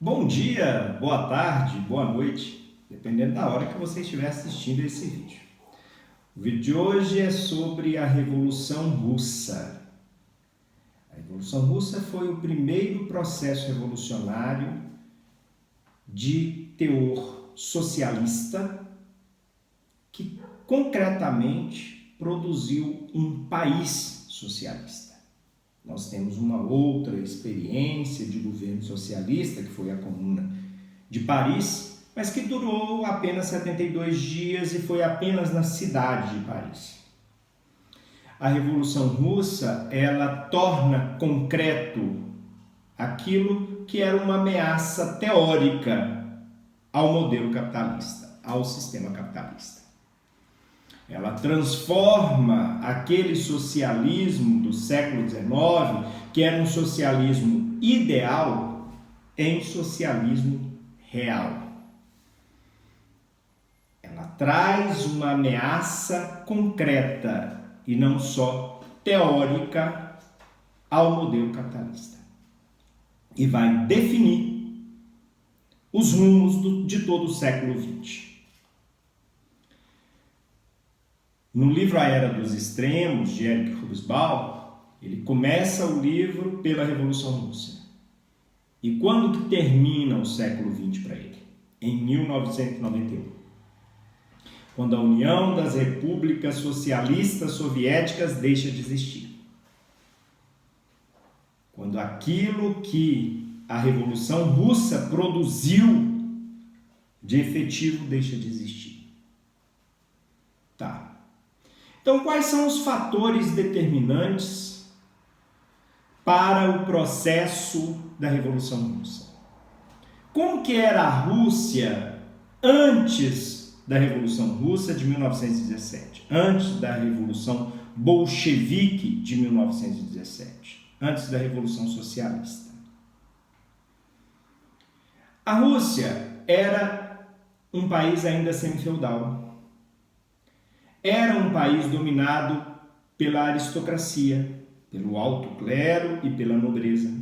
Bom dia, boa tarde, boa noite, dependendo da hora que você estiver assistindo esse vídeo. O vídeo de hoje é sobre a Revolução Russa. A Revolução Russa foi o primeiro processo revolucionário de teor socialista que concretamente produziu um país socialista. Nós temos uma outra experiência de governo socialista, que foi a Comuna de Paris, mas que durou apenas 72 dias e foi apenas na cidade de Paris. A Revolução Russa, ela torna concreto aquilo que era uma ameaça teórica ao modelo capitalista, ao sistema capitalista. Ela transforma aquele socialismo do século XIX, que era um socialismo ideal, em socialismo real. Ela traz uma ameaça concreta e não só teórica ao modelo capitalista. E vai definir os rumos de todo o século XX. No livro A Era dos Extremos, de Eric Hobsbawm, ele começa o livro pela Revolução Russa. E quando que termina o século XX para ele? Em 1991. Quando a União das Repúblicas Socialistas Soviéticas deixa de existir. Quando aquilo que a Revolução Russa produziu de efetivo deixa de existir. Tá. Então, quais são os fatores determinantes para o processo da Revolução Russa? Como que era a Rússia antes da Revolução Russa de 1917, antes da Revolução Bolchevique de 1917, antes da Revolução Socialista? A Rússia era um país ainda semi-feudal. Era um país dominado pela aristocracia, pelo alto clero e pela nobreza.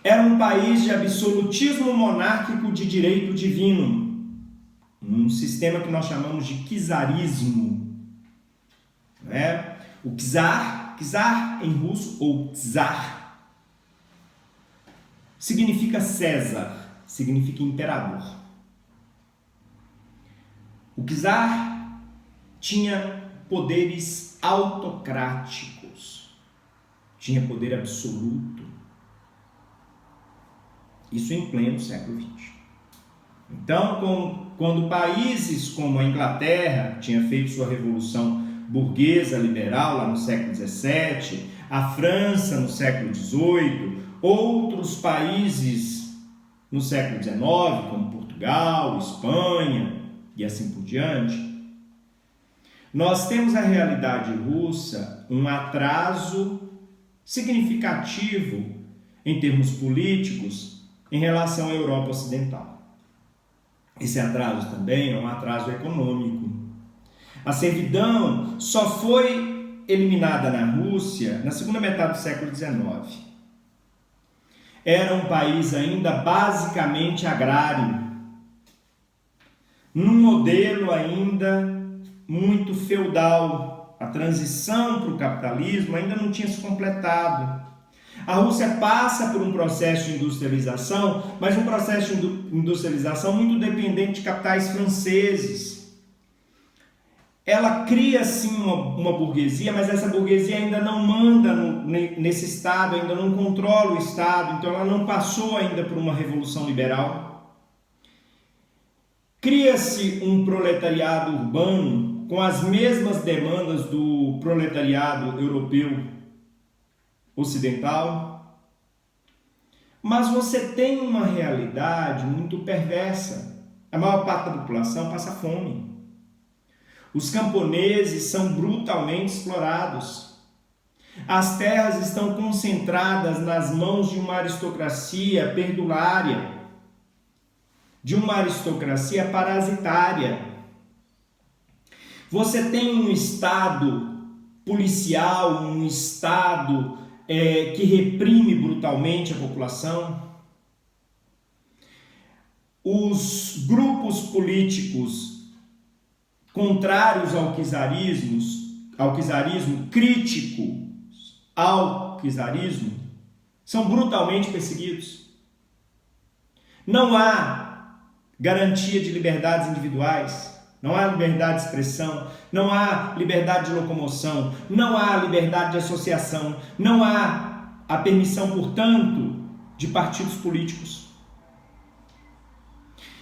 Era um país de absolutismo monárquico de direito divino, um sistema que nós chamamos de czarismo. O czar em russo, ou czar, significa César, significa imperador. O czar tinha poderes autocráticos, tinha poder absoluto. Isso em pleno século XX. Então, quando países como a Inglaterra tinha feito sua revolução burguesa liberal lá no século XVII, a França no século XVIII, outros países no século XIX, como Portugal, Espanha e assim por diante, nós temos a realidade russa um atraso significativo em termos políticos em relação à Europa Ocidental. Esse atraso também é um atraso econômico. A servidão só foi eliminada na Rússia na segunda metade do século XIX. Era um país ainda basicamente agrário, num modelo ainda muito feudal. A transição para o capitalismo ainda não tinha se completado. A Rússia passa por um processo de industrialização, mas um processo de industrialização muito dependente de capitais franceses. Ela cria sim uma burguesia, mas essa burguesia ainda não manda nesse Estado, ainda não controla o Estado, então ela não passou ainda por uma revolução liberal. Cria-se um proletariado urbano com as mesmas demandas do proletariado europeu ocidental, mas você tem uma realidade muito perversa. A maior parte da população passa fome. Os camponeses são brutalmente explorados. As terras estão concentradas nas mãos de uma aristocracia perdulária, de uma aristocracia parasitária. Você tem um Estado policial, um Estado que reprime brutalmente a população. os grupos políticos contrários ao czarismo, críticos ao czarismo, são brutalmente perseguidos. Não há garantia de liberdades individuais, não há liberdade de expressão, não há liberdade de locomoção, não há liberdade de associação, não há a permissão, portanto, de partidos políticos.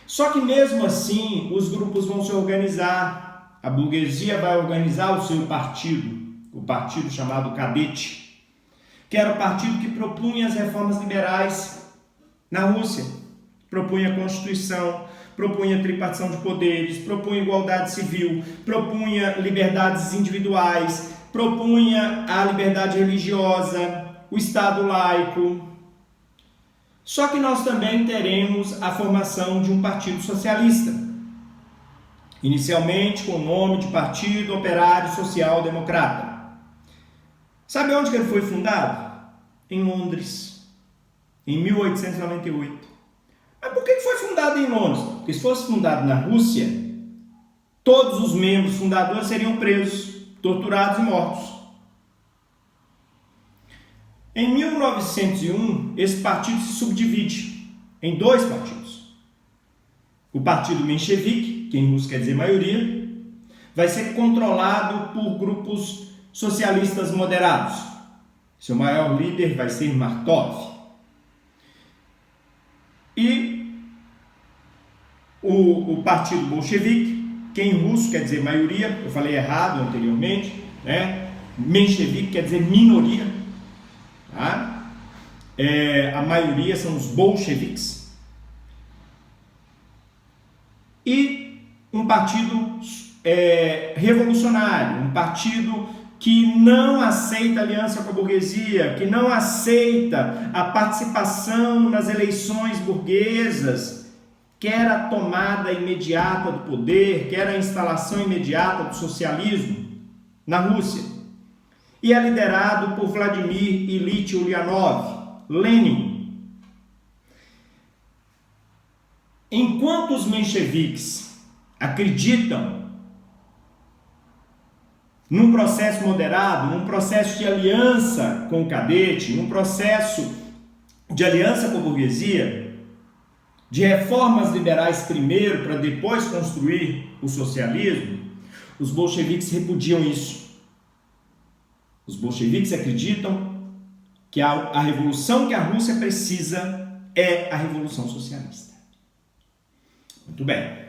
Só que mesmo assim, os grupos vão se organizar. A burguesia vai organizar o seu partido, o partido chamado Cadete, que era o partido que propunha as reformas liberais na Rússia. Propunha a Constituição, propunha a tripartição de poderes, propunha igualdade civil, propunha liberdades individuais, propunha a liberdade religiosa, o Estado laico. Só que nós também teremos a formação de um partido socialista, inicialmente com o nome de Partido Operário Social Democrata. Sabe onde que ele foi fundado? Em Londres, em 1898. Mas por que foi fundado em Londres? Porque se fosse fundado na Rússia, todos os membros fundadores seriam presos, torturados e mortos. Em 1901, esse partido se subdivide em dois partidos. O partido menchevique, que em russo quer dizer maioria, vai ser controlado por grupos socialistas moderados. Seu maior líder vai ser Martov. E o partido bolchevique, que em russo quer dizer maioria, eu falei errado anteriormente, né? Menchevique quer dizer minoria, tá? A maioria são os bolcheviques. E um partido revolucionário, um partido que não aceita aliança com a burguesia, que não aceita a participação nas eleições burguesas, quer a tomada imediata do poder, quer a instalação imediata do socialismo na Rússia. E é liderado por Vladimir Ilyich Ulyanov, Lenin. Enquanto os mencheviques acreditam num processo moderado, num processo de aliança com o cadete, num processo de aliança com a burguesia, de reformas liberais primeiro para depois construir o socialismo, os bolcheviques repudiam isso. Os bolcheviques acreditam que a revolução que a Rússia precisa é a revolução socialista. Muito bem.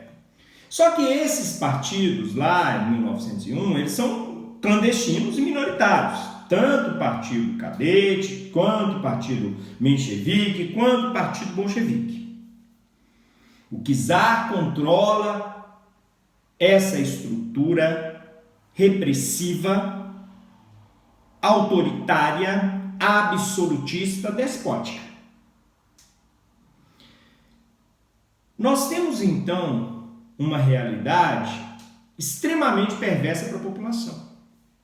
Só que esses partidos lá em 1901, eles são clandestinos e minoritários. Tanto o partido cadete, quanto o partido menchevique, quanto o partido bolchevique. O czar controla essa estrutura repressiva, autoritária, absolutista, despótica. Nós temos então uma realidade extremamente perversa para a população.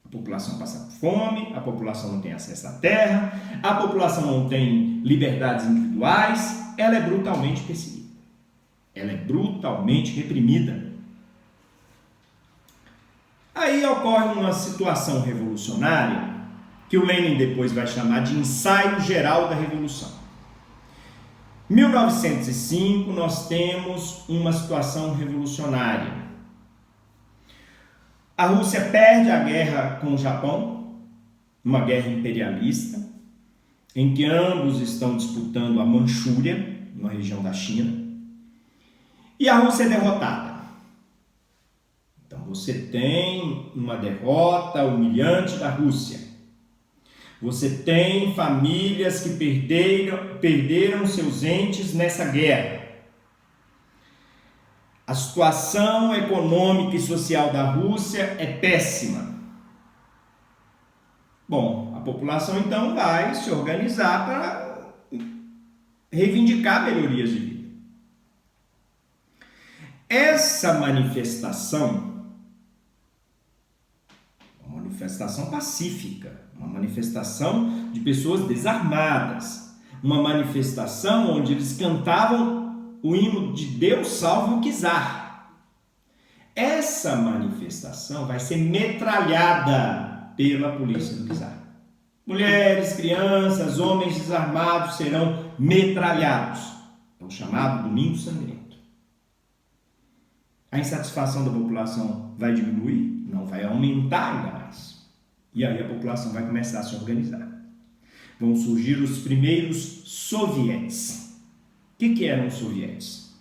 A população passa fome, a população não tem acesso à terra, a população não tem liberdades individuais, ela é brutalmente perseguida. Ela é brutalmente reprimida. Aí ocorre uma situação revolucionária que o Lenin depois vai chamar de ensaio geral da revolução. Em 1905 nós temos uma situação revolucionária. A Rússia perde a guerra com o Japão, uma guerra imperialista, em que ambos estão disputando a Manchúria, uma região da China. E a Rússia é derrotada. Então você tem uma derrota humilhante da Rússia. Você tem famílias que perderam seus entes nessa guerra. A situação econômica e social da Rússia é péssima. Bom, a população então vai se organizar para reivindicar melhorias de vida. Essa manifestação, uma manifestação pacífica, uma manifestação de pessoas desarmadas, uma manifestação onde eles cantavam o hino de Deus Salve o Czar. Essa manifestação vai ser metralhada pela polícia do czar. Mulheres, crianças, homens desarmados serão metralhados. É o chamado Domingo Sangrento. A insatisfação da população vai diminuir? Não, vai aumentar ainda mais. E aí a população vai começar a se organizar. Vão surgir os primeiros sovietes. O que eram os sovietes?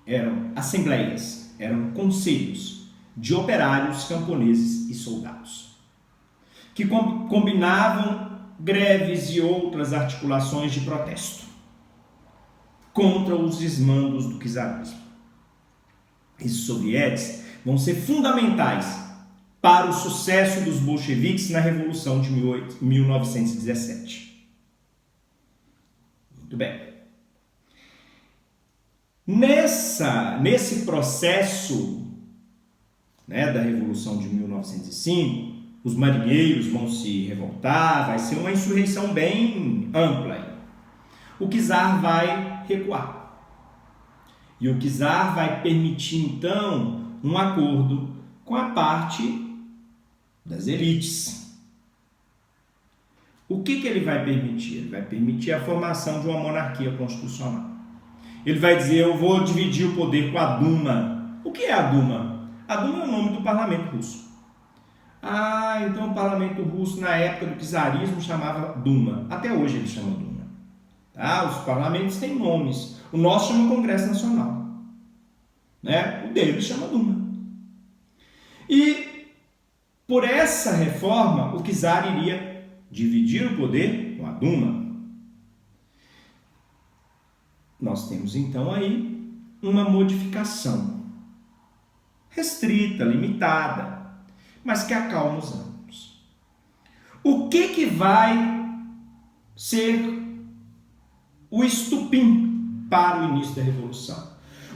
Eram assembleias, eram conselhos de operários, camponeses e soldados, que combinavam greves e outras articulações de protesto contra os desmandos do czarismo. Esses sovietes vão ser fundamentais para o sucesso dos bolcheviques na Revolução de 1917. Muito bem. Nesse processo, da Revolução de 1905, os marinheiros vão se revoltar, vai ser uma insurreição bem ampla. O czar vai recuar. E o czar vai permitir, então, um acordo com a parte das elites. O que ele vai permitir? Ele vai permitir a formação de uma monarquia constitucional. Ele vai dizer, eu vou dividir o poder com a Duma. O que é a Duma? A Duma é o nome do parlamento russo. Então o parlamento russo, na época do czarismo, chamava Duma. Até hoje ele chama Duma. Os parlamentos têm nomes. O nosso chama Congresso Nacional. O dele chama Duma. E por essa reforma, o czar iria dividir o poder com a Duma. Nós temos então aí uma modificação restrita, limitada, mas que acalma os ânimos. O que vai ser o estupim para o início da Revolução?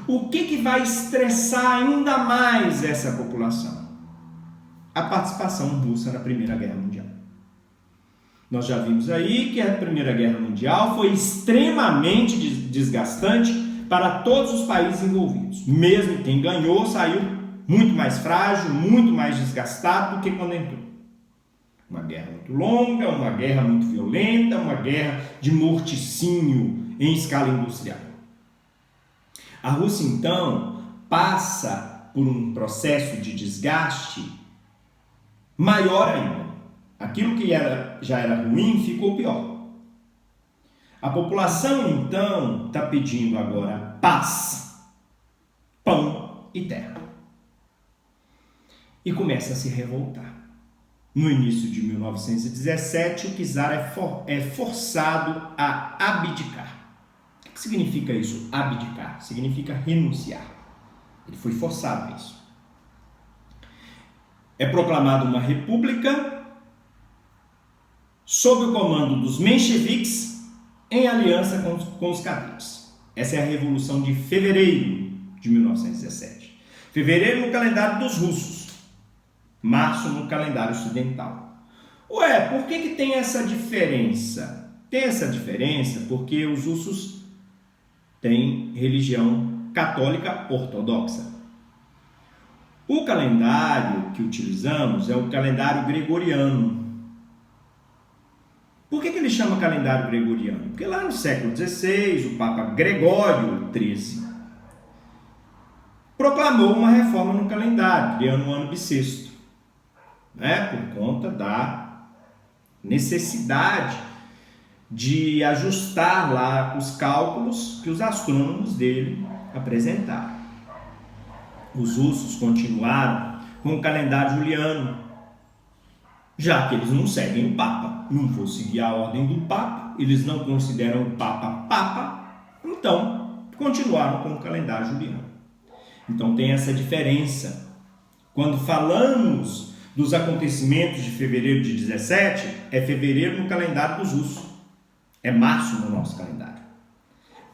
O que vai estressar ainda mais essa população? A participação russa na Primeira Guerra Mundial. Nós já vimos aí que a Primeira Guerra Mundial foi extremamente desgastante para todos os países envolvidos. Mesmo quem ganhou saiu muito mais frágil, muito mais desgastado do que quando entrou. Uma guerra muito longa, uma guerra muito violenta, uma guerra de morticínio em escala industrial. A Rússia, então, passa por um processo de desgaste maior ainda. Aquilo que já era ruim ficou pior. A população, então, está pedindo agora paz, pão e terra. E começa a se revoltar. No início de 1917, o czar é forçado a abdicar. O que significa isso, abdicar? Significa renunciar. Ele foi forçado a isso. É proclamada uma república sob o comando dos mencheviques em aliança com os cadetes. Essa é a Revolução de Fevereiro de 1917. Fevereiro no calendário dos russos, março no calendário ocidental. Por que tem essa diferença? Tem essa diferença porque os russos têm religião católica ortodoxa. O calendário que utilizamos é o calendário gregoriano. Por que ele chama calendário gregoriano? Porque lá no século XVI, o Papa Gregório XIII proclamou uma reforma no calendário, criando o ano bissexto, por conta da necessidade de ajustar lá os cálculos que os astrônomos dele apresentaram. Os russos continuaram com o calendário juliano, já que eles não seguem o Papa. Não vou seguir a ordem do Papa, eles não consideram o Papa, então continuaram com o calendário juliano. Então tem essa diferença. Quando falamos dos acontecimentos de fevereiro de 17, é fevereiro no calendário dos russos, é março no nosso calendário.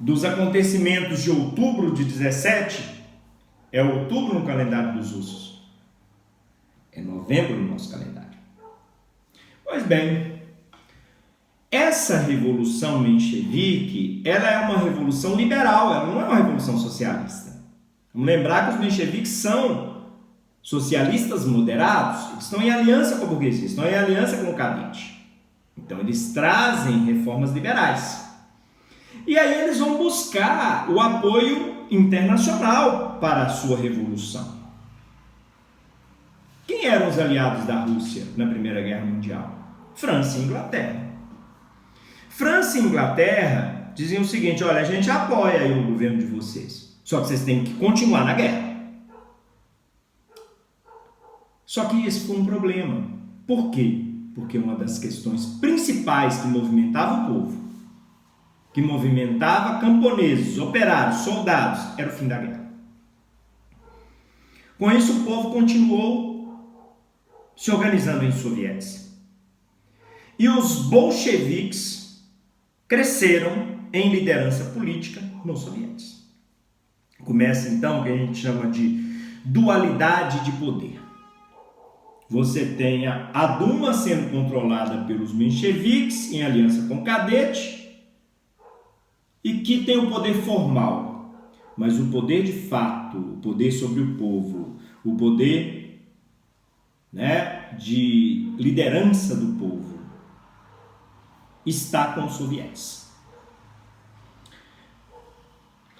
Dos acontecimentos de outubro de 17, é outubro no calendário dos russos, é novembro no nosso calendário. Pois bem, Essa revolução menchevique, ela é uma revolução liberal, ela não é uma revolução socialista. Vamos lembrar que os mencheviques são socialistas moderados, eles estão em aliança com a burguesia, estão em aliança com o cadete. Então eles trazem reformas liberais. E aí eles vão buscar o apoio internacional para a sua revolução. Quem eram os aliados da Rússia na Primeira Guerra Mundial? França e Inglaterra. França e Inglaterra diziam o seguinte: olha, a gente apoia aí o governo de vocês, só que vocês têm que continuar na guerra. Só que esse foi um problema. Por quê? Porque uma das questões principais que movimentava o povo, que movimentava camponeses, operários, soldados, era o fim da guerra. Com isso, o povo continuou se organizando em sovietes. E os bolcheviques cresceram em liderança política nos sovietes. Começa então o que a gente chama de dualidade de poder. Você tem a Duma sendo controlada pelos mencheviques em aliança com o cadete e que tem o poder formal, mas o poder de fato, o poder sobre o povo, o poder, de liderança do povo está com os sovietes.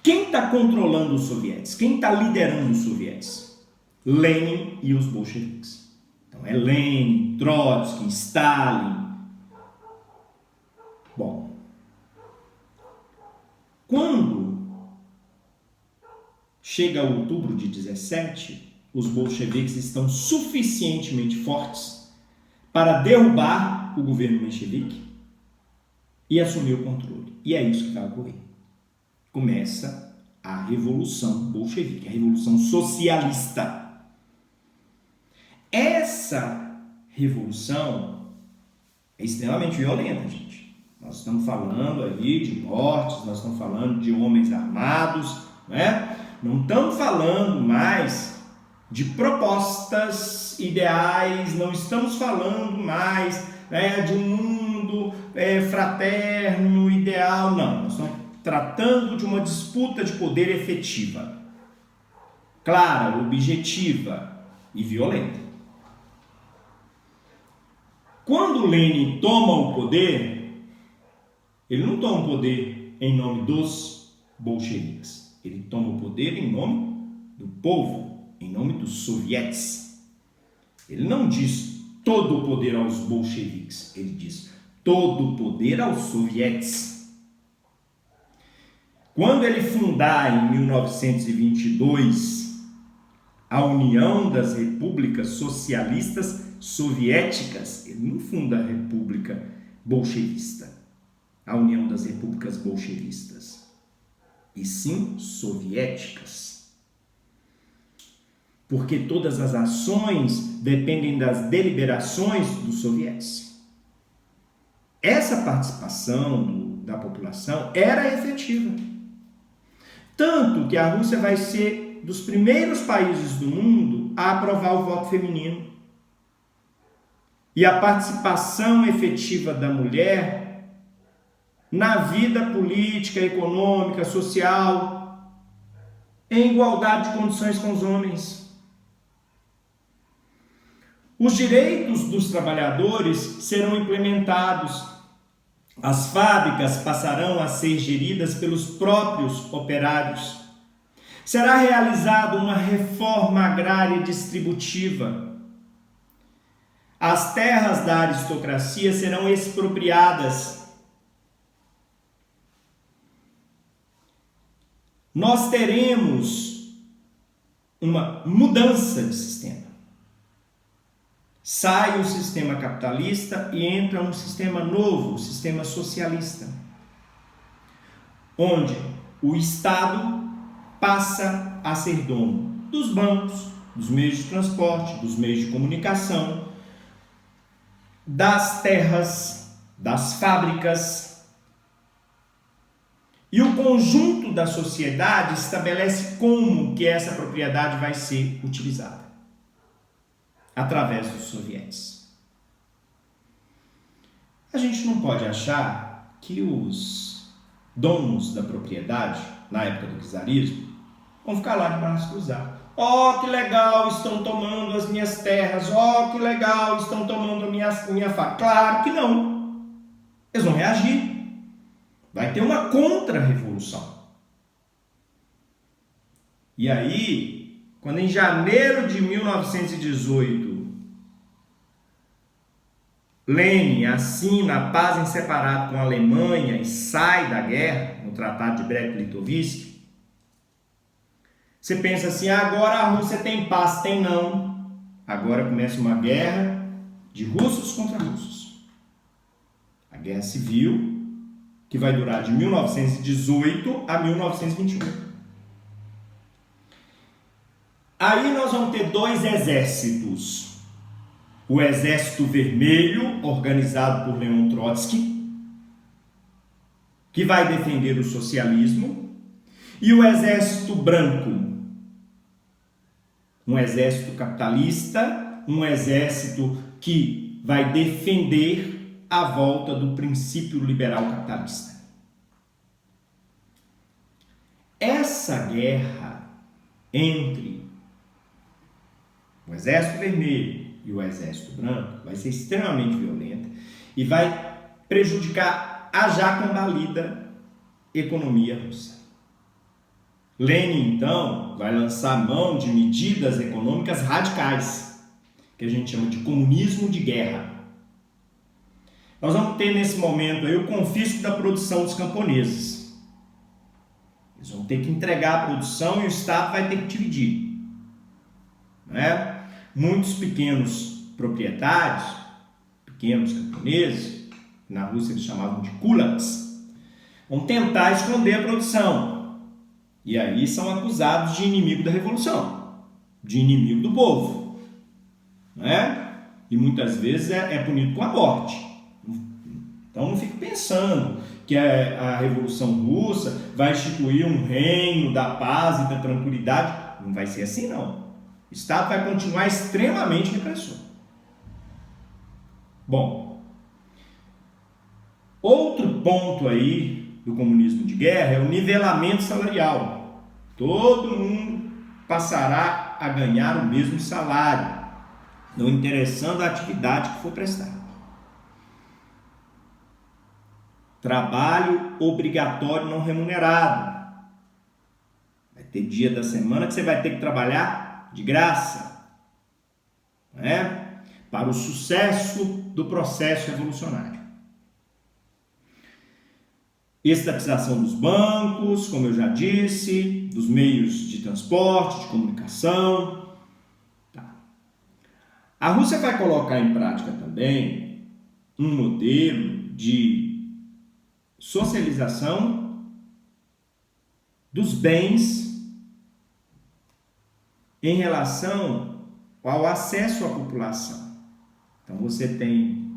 Quem está controlando os sovietes? Quem está liderando os sovietes? Lenin e os bolcheviques. Então é Lenin, Trotsky, Stalin. Bom, quando chega outubro de 17, os bolcheviques estão suficientemente fortes para derrubar o governo menchevique e assumir o controle. E é isso que vai ocorrer. Começa a Revolução Bolchevique, a Revolução Socialista. Essa revolução é extremamente violenta, gente. Nós estamos falando ali de mortes, nós estamos falando de homens armados, Não estamos falando mais de propostas ideais, não estamos falando mais de um mundo fraterno, ideal, não. Nós estamos tratando de uma disputa de poder efetiva, clara, objetiva e violenta. Quando Lenin toma o poder, ele não toma o poder em nome dos bolcheviques, ele toma o poder em nome do povo, em nome dos sovietes. Ele não diz todo o poder aos bolcheviques, ele diz todo o poder aos sovietes. Quando ele fundar em 1922 a União das Repúblicas Socialistas Soviéticas, ele não funda a República Bolchevista, a União das Repúblicas Bolchevistas, e sim soviéticas. Porque todas as ações dependem das deliberações dos sovietes. Essa participação da população era efetiva. Tanto que a Rússia vai ser dos primeiros países do mundo a aprovar o voto feminino. E a participação efetiva da mulher na vida política, econômica, social, em igualdade de condições com os homens. Os direitos dos trabalhadores serão implementados. As fábricas passarão a ser geridas pelos próprios operários. Será realizada uma reforma agrária distributiva. As terras da aristocracia serão expropriadas. Nós teremos uma mudança de sistema. Sai o sistema capitalista e entra um sistema novo, o sistema socialista, onde o Estado passa a ser dono dos bancos, dos meios de transporte, dos meios de comunicação, das terras, das fábricas. E o conjunto da sociedade estabelece como que essa propriedade vai ser utilizada, através dos sovietes. A gente não pode achar que os donos da propriedade, na época do czarismo, vão ficar lá de braços cruzados. Oh, que legal, estão tomando as minhas terras. Oh, que legal, estão tomando a minha faca. Claro que não. Eles vão reagir. Vai ter uma contra-revolução. E aí, quando em janeiro de 1918, Lenin assina a paz em separado com a Alemanha e sai da guerra, no Tratado de Brest-Litovsk, você pensa assim, agora a Rússia tem paz, tem não. Agora começa uma guerra de russos contra russos. A guerra civil, que vai durar de 1918 a 1921. Aí nós vamos ter dois exércitos. O Exército Vermelho, organizado por Leon Trotsky, que vai defender o socialismo, e o Exército Branco, um exército capitalista, um exército que vai defender a volta do princípio liberal capitalista. Essa guerra entre o Exército Vermelho e o Exército Branco vai ser extremamente violenta e vai prejudicar a já combalida economia russa. Lenin, então, vai lançar mão de medidas econômicas radicais, que a gente chama de comunismo de guerra. Nós vamos ter nesse momento aí o confisco da produção dos camponeses. Eles vão ter que entregar a produção e o Estado vai ter que dividir. Né? Muitos pequenos proprietários, pequenos camponeses, na Rússia eles chamavam de kulaks, vão tentar esconder a produção. E aí são acusados de inimigo da revolução, de inimigo do povo. Né? E muitas vezes é punido com a morte. Então não fique pensando que a Revolução Russa vai instituir um reino da paz e da tranquilidade. Não vai ser assim, não. O Estado vai continuar extremamente repressor. Bom, outro ponto aí do comunismo de guerra é o nivelamento salarial. Todo mundo passará a ganhar o mesmo salário, não interessando a atividade que for prestada. Trabalho obrigatório não remunerado. Vai ter dia da semana que você vai ter que trabalhar de graça, né? Para o sucesso do processo revolucionário. Estatização dos bancos, como eu já disse, dos meios de transporte, de comunicação. Tá. A Rússia vai colocar em prática também um modelo de socialização dos bens em relação ao acesso à população. Então você tem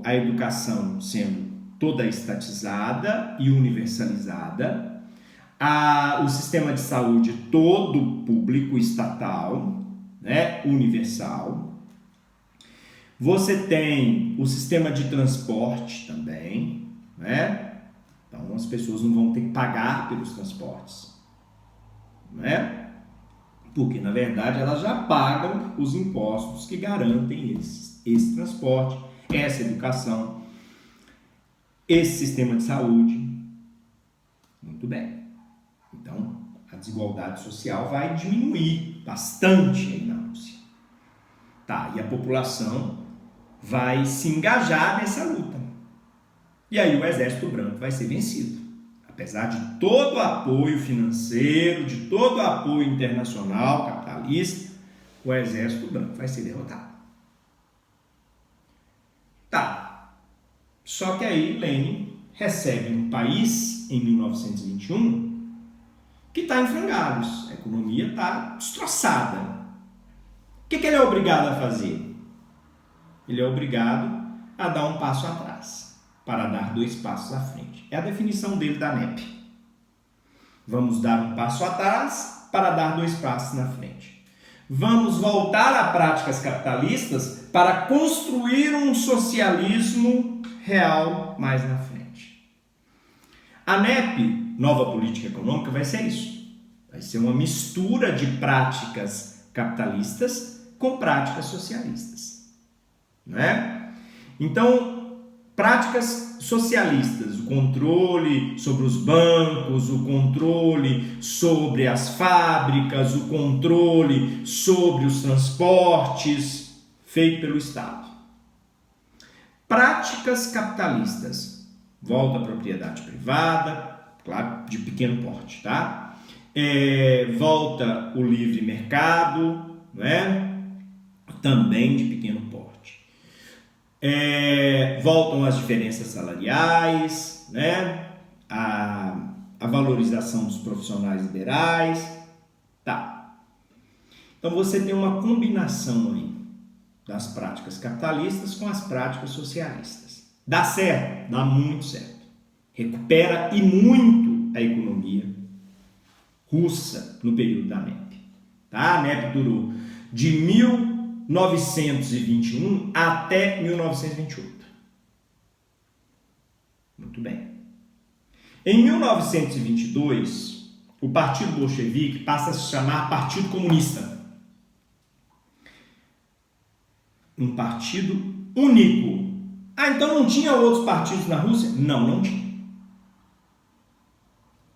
a educação sendo toda estatizada e universalizada, o sistema de saúde todo público, estatal, né, universal. Você tem o sistema de transporte também, né? Então as pessoas não vão ter que pagar pelos transportes, né? Porque na verdade elas já pagam os impostos que garantem esse transporte, essa educação, esse sistema de saúde. Muito bem. Então, a desigualdade social vai diminuir bastante aí na Rússia. Tá, e a população vai se engajar nessa luta. E aí o Exército Branco vai ser vencido. Apesar de todo o apoio financeiro, de todo o apoio internacional, capitalista, o Exército Branco vai ser derrotado. Tá. Só que aí Lenin recebe um país, em 1921, que está em frangalhos. A economia está destroçada. O que ele é obrigado a fazer? Ele é obrigado a dar um passo atrás, para dar 2 passos à frente. É a definição dele da NEP. Vamos dar um passo atrás para dar 2 passos na frente. Vamos voltar a práticas capitalistas para construir um socialismo real mais na frente. A NEP, Nova Política Econômica, vai ser isso. Vai ser uma mistura de práticas capitalistas com práticas socialistas, né? Então, práticas socialistas, o controle sobre os bancos, o controle sobre as fábricas, o controle sobre os transportes, feito pelo Estado. Práticas capitalistas, volta à propriedade privada, claro, de pequeno porte, tá? Volta o livre mercado, né? Também de pequeno porte. Voltam as diferenças salariais, né? A valorização dos profissionais liberais, tá? Então você tem uma combinação aí das práticas capitalistas com as práticas socialistas. Dá certo? Dá muito certo. Recupera e muito a economia russa no período da NEP. Tá? A NEP durou de 1921 até 1928. Muito bem. Em 1922, o Partido Bolchevique passa a se chamar Partido Comunista. Um partido único. Então não tinha outros partidos na Rússia? Não, não tinha.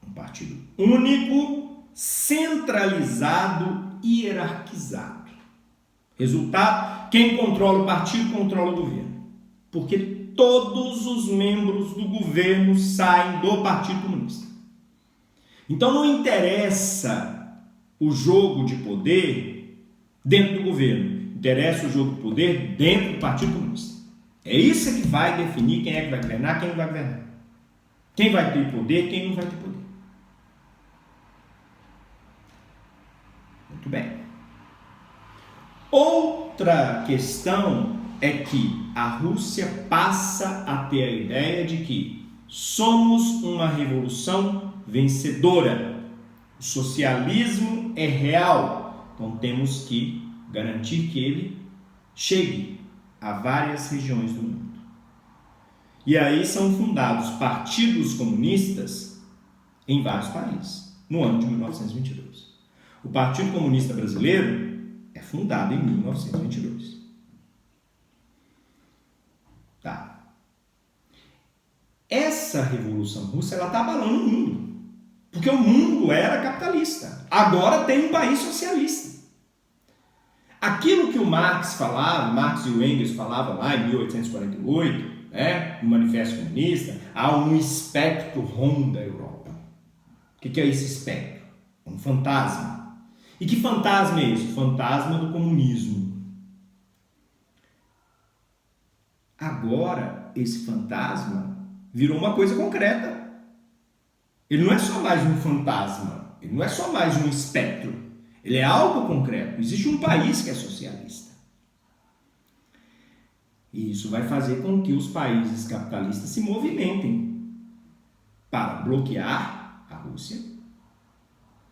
Um partido único, centralizado e hierarquizado. Resultado, quem controla o partido controla o governo. Porque todos os membros do governo saem do Partido Comunista. Então não interessa o jogo de poder dentro do governo. Interessa o jogo de poder dentro do Partido Comunista. É isso que vai definir quem é que vai governar, quem não vai governar. Quem vai ter poder, quem não vai ter poder. Muito bem. Outra questão é que a Rússia passa a ter a ideia de que somos uma revolução vencedora. O socialismo é real, então temos que garantir que ele chegue a várias regiões do mundo. E aí são fundados partidos comunistas em vários países, no ano de 1922. O Partido Comunista Brasileiro é fundado em 1922. Tá. Essa Revolução Russa, ela está abalando o mundo. Porque o mundo era capitalista. Agora tem um país socialista. Aquilo que o Marx falava, Marx e o Engels falavam lá em 1848, né, no Manifesto Comunista, há um espectro ronda a Europa. O que é esse espectro? Um fantasma. E que fantasma é esse? O fantasma do comunismo. Agora, esse fantasma virou uma coisa concreta. Ele não é só mais um fantasma, ele não é só mais um espectro, ele é algo concreto. Existe um país que é socialista. E isso vai fazer com que os países capitalistas se movimentem para bloquear a Rússia,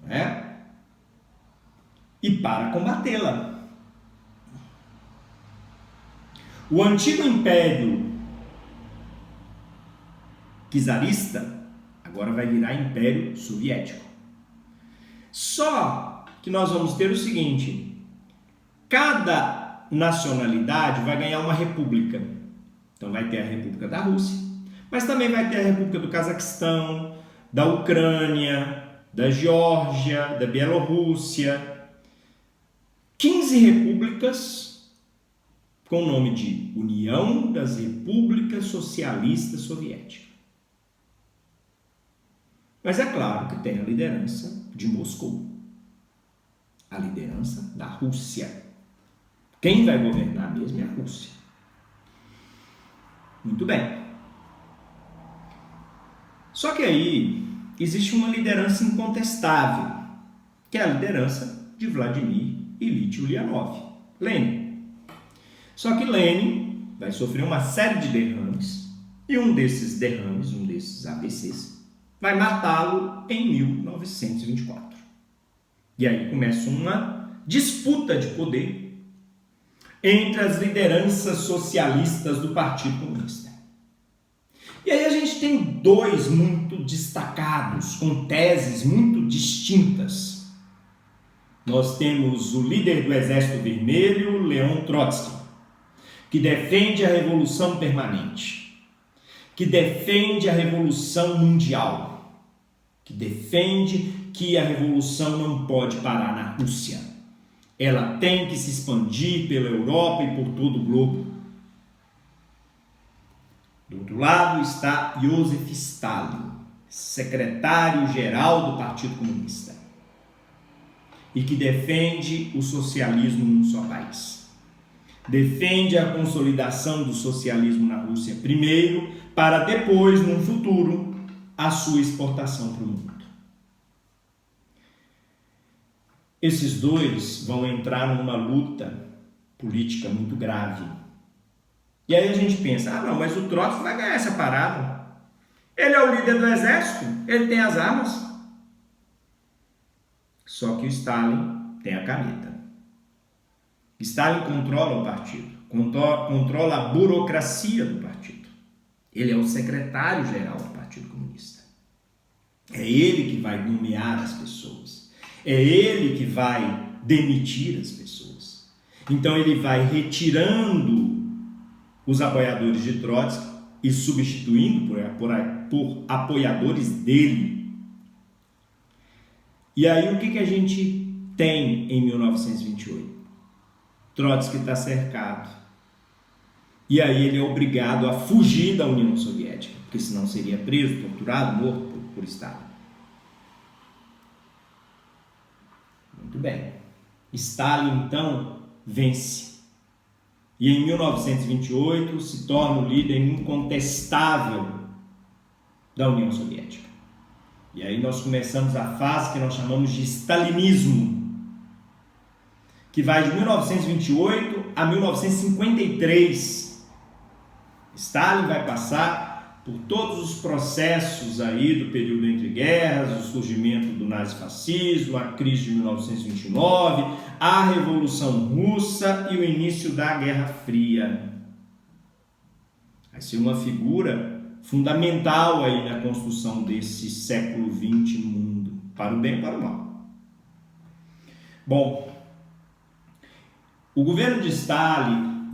né? E para combatê-la. O antigo império czarista agora vai virar Império Soviético. Só que nós vamos ter o seguinte: cada nacionalidade vai ganhar uma república. Então vai ter a República da Rússia, mas também vai ter a República do Cazaquistão, da Ucrânia, da Geórgia, da Bielorrússia. 15 repúblicas com o nome de União das Repúblicas Socialistas Soviéticas. Mas é claro que tem a liderança de Moscou, a liderança da Rússia. Quem vai governar mesmo é a Rússia. Muito bem. Só que aí existe uma liderança incontestável, que é a liderança de Vladimir Ilyich Ulyanov, Lenin. Só que Lenin vai sofrer uma série de derrames, e um desses derrames, um desses AVCs, vai matá-lo em 1924. E aí começa uma disputa de poder entre as lideranças socialistas do Partido Comunista. E aí a gente tem dois muito destacados, com teses muito distintas. Nós temos o líder do Exército Vermelho, Leon Trotsky, que defende a revolução permanente, que defende a revolução mundial, que defende que a revolução não pode parar na Rússia. Ela tem que se expandir pela Europa e por todo o globo. Do outro lado está Joseph Stalin, secretário-geral do Partido Comunista, e que defende o socialismo num só país. Defende a consolidação do socialismo na Rússia primeiro, para depois, num futuro, a sua exportação para o mundo. Esses dois vão entrar numa luta política muito grave. E aí a gente pensa, não, mas o Trotsky vai ganhar essa parada. Ele é o líder do exército, ele tem as armas. Só que o Stalin tem a caneta. Stalin controla o partido, controla a burocracia do partido. Ele é o secretário-geral do Partido Comunista. É ele que vai nomear as pessoas. É ele que vai demitir as pessoas. Então ele vai retirando os apoiadores de Trotsky e substituindo por apoiadores dele. E aí o que a gente tem em 1928? Trotsky está cercado. E aí ele é obrigado a fugir da União Soviética, porque senão seria preso, torturado, morto por Stalin. Muito bem. Stalin, então, vence. E em 1928 se torna o líder incontestável da União Soviética. E aí nós começamos a fase que nós chamamos de stalinismo, que vai de 1928 a 1953. Stalin vai passar por todos os processos aí do período entre guerras, o surgimento do nazifascismo, a crise de 1929, a Revolução Russa e o início da Guerra Fria. Vai ser uma figura fundamental aí na construção desse século XX no mundo, para o bem e para o mal. Bom, o governo de Stalin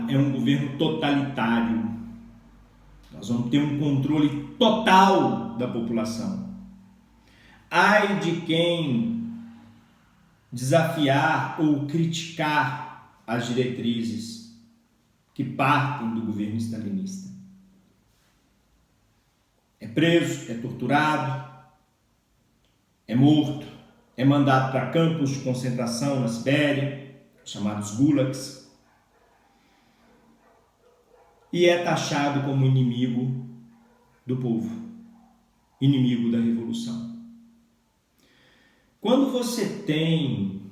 é um governo totalitário. Nós vamos ter um controle total da população. Ai de quem desafiar ou criticar as diretrizes que partem do governo stalinista. É preso, é torturado, é morto, é mandado para campos de concentração na Sibéria, chamados gulags, e é taxado como inimigo do povo, inimigo da revolução. Quando você tem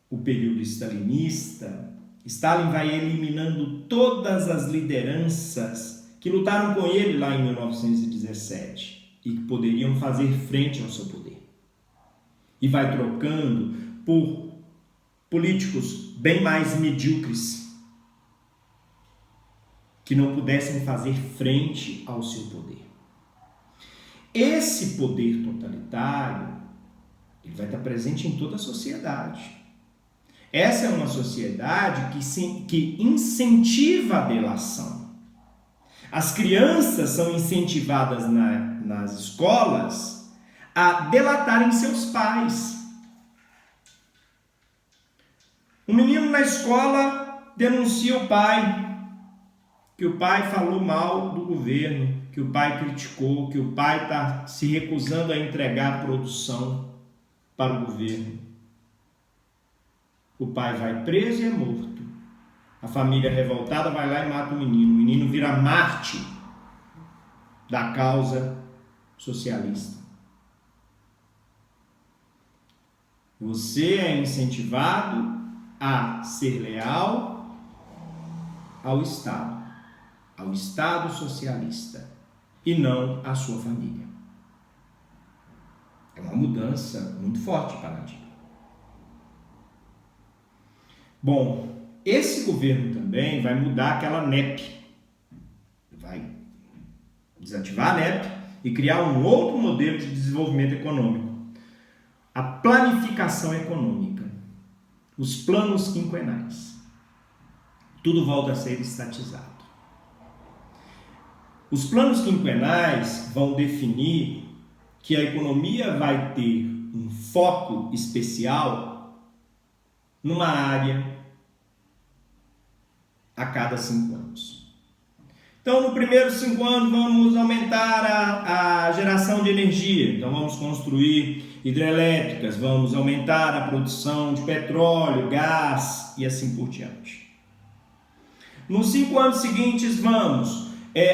o período stalinista, Stalin vai eliminando todas as lideranças que lutaram com ele lá em 1917 e que poderiam fazer frente ao seu poder. E vai trocando por políticos bem mais medíocres, que não pudessem fazer frente ao seu poder. Esse poder totalitário, ele vai estar presente em toda a sociedade. Essa é uma sociedade que incentiva a delação. As crianças são incentivadas nas escolas a delatarem seus pais. Um menino na escola denuncia o pai, que o pai falou mal do governo, que o pai criticou, que o pai está se recusando a entregar a produção para o governo. O pai vai preso e é morto. A família revoltada vai lá e mata o menino vira mártir da causa socialista. Você é incentivado a ser leal ao Estado socialista, e não à sua família. É uma mudança muito forte de paradigma. Bom, esse governo também vai mudar aquela NEP, vai desativar a NEP e criar um outro modelo de desenvolvimento econômico, a planificação econômica, os planos quinquenais. Tudo volta a ser estatizado. Os planos quinquenais vão definir que a economia vai ter um foco especial numa área a cada 5 anos. Então, no primeiros 5 anos, vamos aumentar a geração de energia. Então, vamos construir hidrelétricas, vamos aumentar a produção de petróleo, gás e assim por diante. Nos 5 anos seguintes, vamos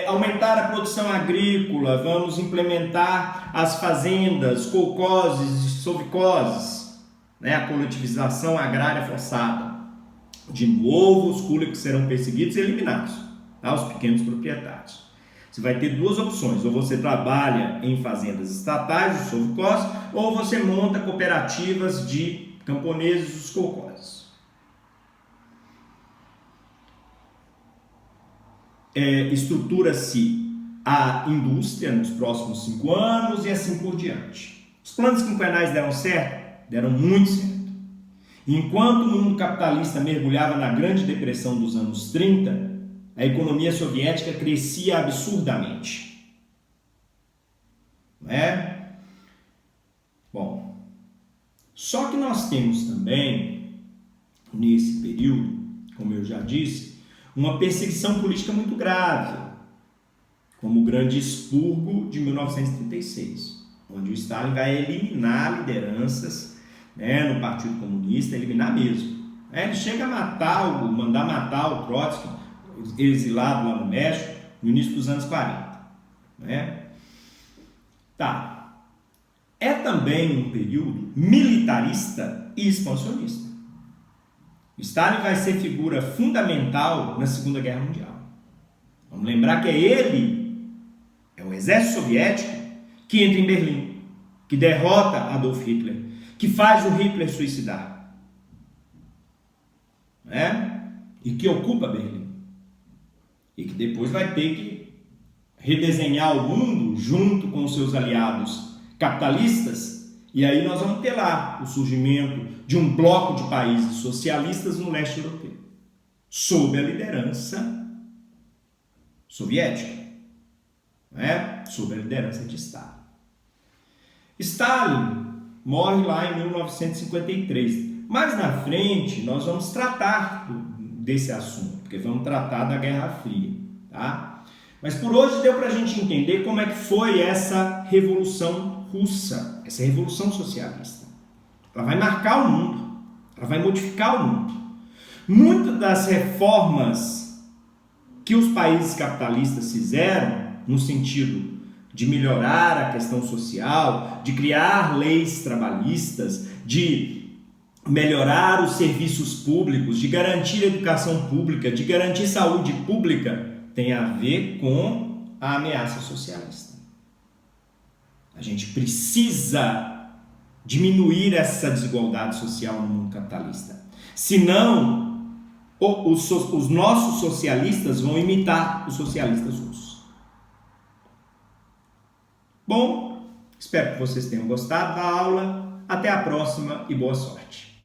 aumentar a produção agrícola, vamos implementar as fazendas, colcoses e sovicoses, a coletivização agrária forçada. De novo, os coolies serão perseguidos e eliminados, os pequenos proprietários. Você vai ter 2 opções: ou você trabalha em fazendas estatais, os sovicoses, ou você monta cooperativas de camponeses, os colcoses. Estrutura-se a indústria nos próximos 5 anos e assim por diante. Os planos quinquenais deram certo? Deram muito certo. Enquanto o mundo capitalista mergulhava na Grande Depressão dos anos 30, a economia soviética crescia absurdamente. Não é? Bom, só que nós temos também, nesse período, como eu já disse, uma perseguição política muito grave, como o Grande Expurgo de 1936, onde o Stalin vai eliminar lideranças no Partido Comunista, eliminar mesmo. Ele chega a mandar matar o Trotsky, exilado lá no México, no início dos anos 40. É também um período militarista e expansionista. Stalin vai ser figura fundamental na Segunda Guerra Mundial. Vamos lembrar que é o exército soviético que entra em Berlim, que derrota Adolf Hitler, que faz o Hitler suicidar, e que ocupa Berlim, e que depois vai ter que redesenhar o mundo junto com os seus aliados capitalistas, e aí nós vamos ter lá o surgimento de um bloco de países socialistas no leste europeu, sob a liderança soviética, sob a liderança de Stalin. Stalin morre lá em 1953. Mais na frente, nós vamos tratar desse assunto, porque vamos tratar da Guerra Fria, tá? Mas por hoje deu para a gente entender como é que foi essa Revolução Russa, essa Revolução Socialista. Ela vai marcar o mundo, ela vai modificar o mundo. Muitas das reformas que os países capitalistas fizeram, no sentido de melhorar a questão social, de criar leis trabalhistas, de melhorar os serviços públicos, de garantir a educação pública, de garantir saúde pública, tem a ver com a ameaça socialista. A gente precisa diminuir essa desigualdade social no mundo capitalista. Senão, os nossos socialistas vão imitar os socialistas russos. Bom, espero que vocês tenham gostado da aula. Até a próxima e boa sorte.